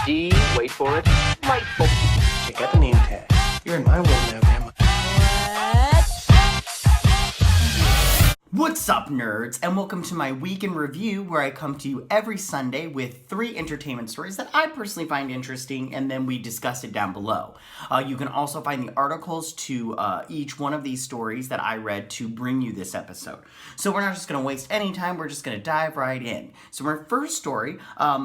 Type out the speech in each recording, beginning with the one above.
D, wait for it, light bulb. Check out the name tag. You're in my world now, Grandma. What's up, nerds, and welcome to my week in review, where I come to you every Sunday with 3 entertainment stories that I personally find interesting, and then we discuss it down below. You can also find the articles to each one of these stories that I read to bring you this episode. So we're not just going to waste any time, we're just going to dive right in. So our first story,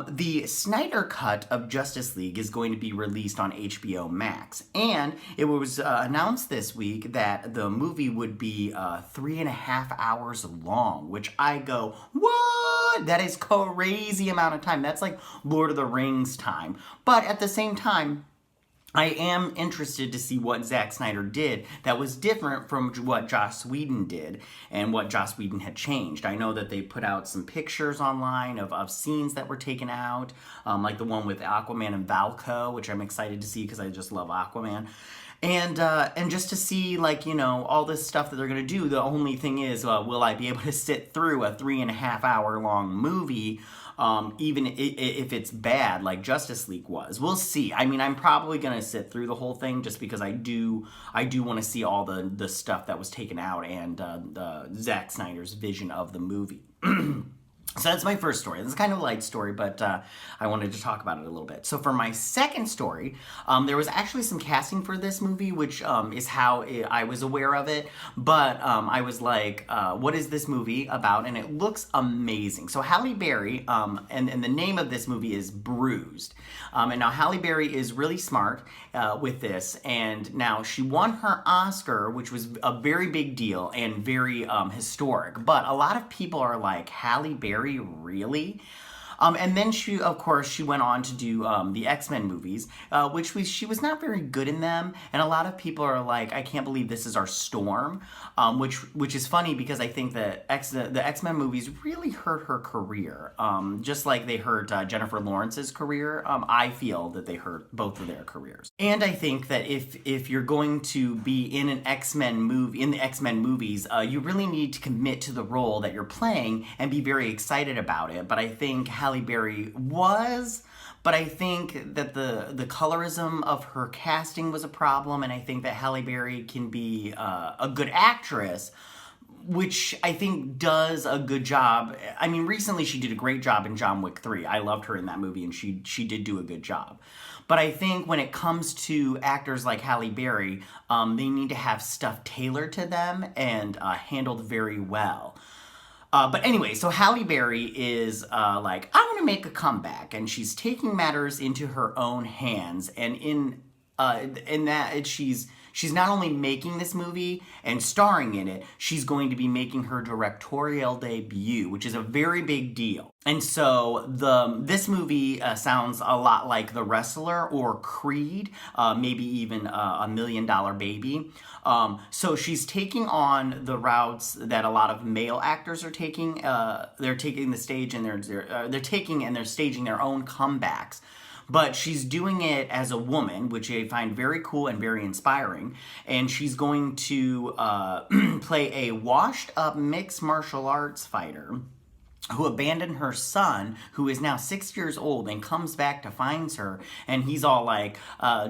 the Snyder cut of Justice League is going to be released on HBO Max, and it was announced this week that the movie would be 3.5 hours long, which I go, what? That is crazy amount of time. That's like Lord of the Rings time. But at the same time, I am interested to see what Zack Snyder did that was different from what Joss Whedon did and what Joss Whedon had changed. I know that they put out some pictures online of scenes that were taken out, like the one with Aquaman and Valko, which I'm excited to see because I just love Aquaman. And just to see, like, you know, all this stuff that they're going to do, the only thing is, will I be able to sit through a 3.5 hour long movie, even if it's bad, like Justice League was? We'll see. I mean, I'm probably going to sit through the whole thing just because I do want to see all the stuff that was taken out and Zack Snyder's vision of the movie. So that's my first story. This is kind of a light story, but I wanted to talk about it a little bit. So for my second story, there was actually some casting for this movie, which is how I was aware of it. But I was like, what is this movie about? And it looks amazing. So Halle Berry, and the name of this movie is Bruised. And now Halle Berry is really smart with this. And now she won her Oscar, which was a very big deal and very historic. But a lot of people are like, Halle Berry? Really? And then she went on to do the X-Men movies, she was not very good in them, and a lot of people are like, I can't believe this is our Storm, which is funny because I think that the X-Men movies really hurt her career, just like they hurt Jennifer Lawrence's career. I feel that they hurt both of their careers, and I think that if you're going to be in an X-Men movie, in the X-Men movies, you really need to commit to the role that you're playing and be very excited about it. But I think Halle Berry was, but I think that the colorism of her casting was a problem, and I think that Halle Berry can be a good actress, which I think does a good job. I mean, recently she did a great job in John Wick 3. I loved her in that movie, and she did do a good job. But I think when it comes to actors like Halle Berry, they need to have stuff tailored to them and handled very well. But anyway, so Halle Berry is like, I want to make a comeback, and she's taking matters into her own hands. And in that, she's not only making this movie and starring in it, she's going to be making her directorial debut, which is a very big deal. And so this movie sounds a lot like The Wrestler or Creed, maybe even A $1 Million Baby. So she's taking on the routes that a lot of male actors are taking. They're taking the stage and they're staging their own comebacks. But she's doing it as a woman, which I find very cool and very inspiring. And she's going to play a washed-up mixed martial arts fighter who abandoned her son, who is now 6 years old, and comes back to find her, and he's all like,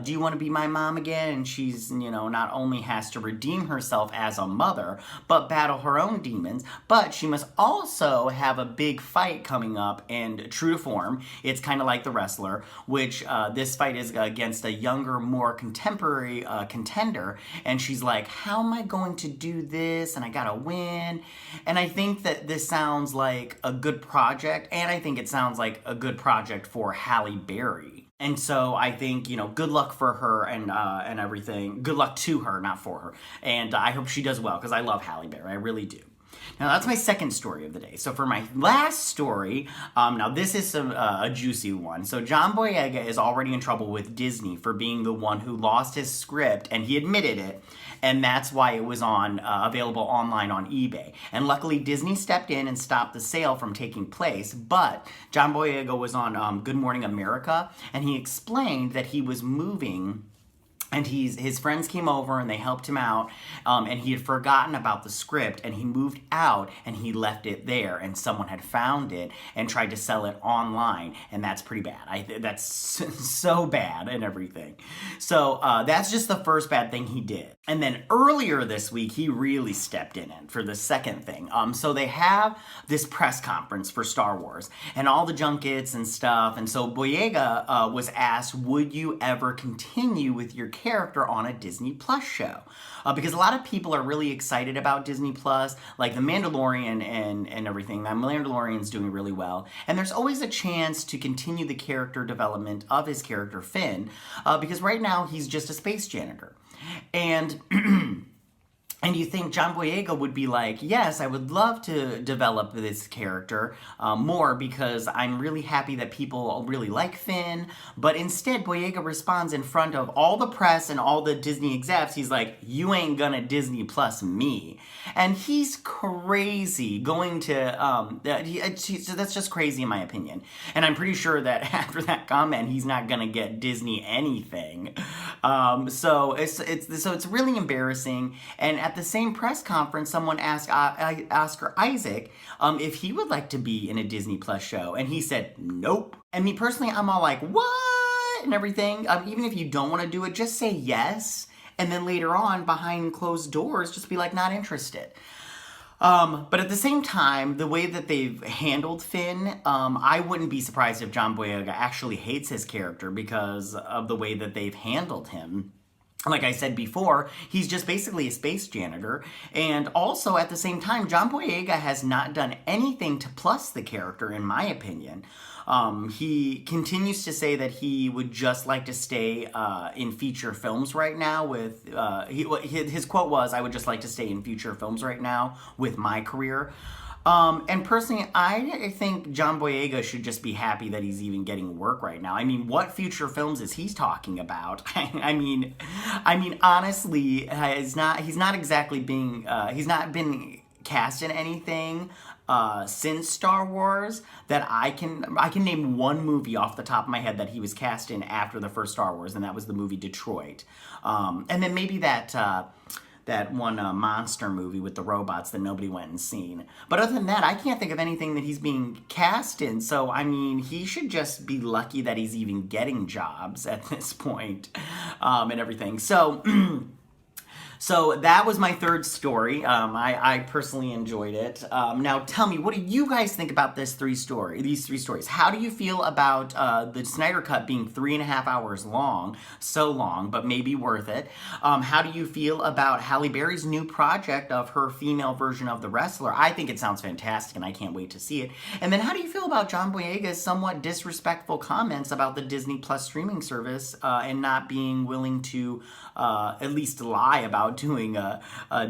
do you want to be my mom again? And she's, you know, not only has to redeem herself as a mother, but battle her own demons, but she must also have a big fight coming up, and true to form, it's kind of like The Wrestler, which this fight is against a younger, more contemporary contender, and she's like, how am I going to do this? And I gotta win. And I think that this sounds like a good project, and I think it sounds like a good project for Halle Berry. And so I think, you know, good luck for her and everything. Good luck to her, not for her. And I hope she does well, because I love Halle Berry. I really do. Now, that's my second story of the day. So for my last story, now this is a juicy one. So John Boyega is already in trouble with Disney for being the one who lost his script, and he admitted it, and that's why it was available online on eBay. And luckily, Disney stepped in and stopped the sale from taking place, but John Boyega was on Good Morning America, and he explained that he was moving And his friends came over and they helped him out, and he had forgotten about the script, and he moved out and he left it there, and someone had found it and tried to sell it online, and that's pretty bad. That's so bad and everything. So that's just the first bad thing he did. And then earlier this week, he really stepped in it for the second thing. So they have this press conference for Star Wars and all the junkets and stuff, and so Boyega was asked, would you ever continue with your character on a Disney Plus show? Because a lot of people are really excited about Disney Plus, like The Mandalorian and everything. That Mandalorian's doing really well. And there's always a chance to continue the character development of his character, Finn, because right now he's just a space janitor. And and you think John Boyega would be like, yes, I would love to develop this character more because I'm really happy that people really like Finn. But instead, Boyega responds in front of all the press and all the Disney execs. He's like, you ain't gonna Disney Plus me. And he's crazy going to, that's just crazy in my opinion. And I'm pretty sure that after that comment, he's not gonna get Disney anything. So it's really embarrassing. And at the same press conference, someone asked Oscar Isaac if he would like to be in a Disney Plus show, and he said nope. And me personally, I'm all like, what? And everything. Even if you don't want to do it, just say yes, and then later on, behind closed doors, just be like, not interested. But at the same time, the way that they've handled Finn, I wouldn't be surprised if John Boyega actually hates his character because of the way that they've handled him. Like I said before, he's just basically a space janitor. And also, at the same time, John Boyega has not done anything to plus the character, in my opinion. He continues to say that he would just like to stay in feature films right now with... his quote was, I would just like to stay in feature films right now with my career. And personally, I think John Boyega should just be happy that he's even getting work right now. I mean, what future films is he talking about? I mean, honestly, he's not been cast in anything since Star Wars that I can name one movie off the top of my head that he was cast in after the first Star Wars, and that was the movie Detroit. And then maybe that one monster movie with the robots that nobody went and seen. But other than that, I can't think of anything that he's being cast in. So, I mean, he should just be lucky that he's even getting jobs at this point, and everything. So, so that was my third story. I personally enjoyed it. Now tell me, what do you guys think about these three stories? How do you feel about the Snyder Cut being 3.5 hours long? So long, but maybe worth it. How do you feel about Halle Berry's new project of her female version of The Wrestler? I think it sounds fantastic and I can't wait to see it. And then how do you feel about John Boyega's somewhat disrespectful comments about the Disney Plus streaming service and not being willing to at least lie about doing a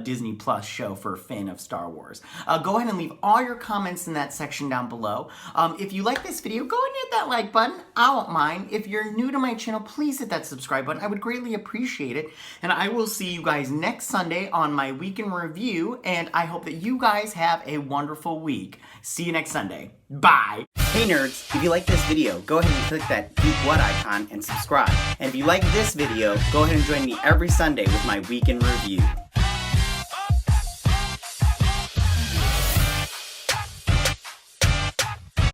Disney Plus show for Finn of Star Wars? Go ahead and leave all your comments in that section down below. If you like this video, go ahead and hit that like button. I won't mind. If you're new to my channel, please hit that subscribe button. I would greatly appreciate it. And I will see you guys next Sunday on my Week in Review. And I hope that you guys have a wonderful week. See you next Sunday. Bye. Hey nerds, if you like this video, go ahead and click that Geek What icon and subscribe. And if you like this video, go ahead and join me every Sunday with my Week in Review.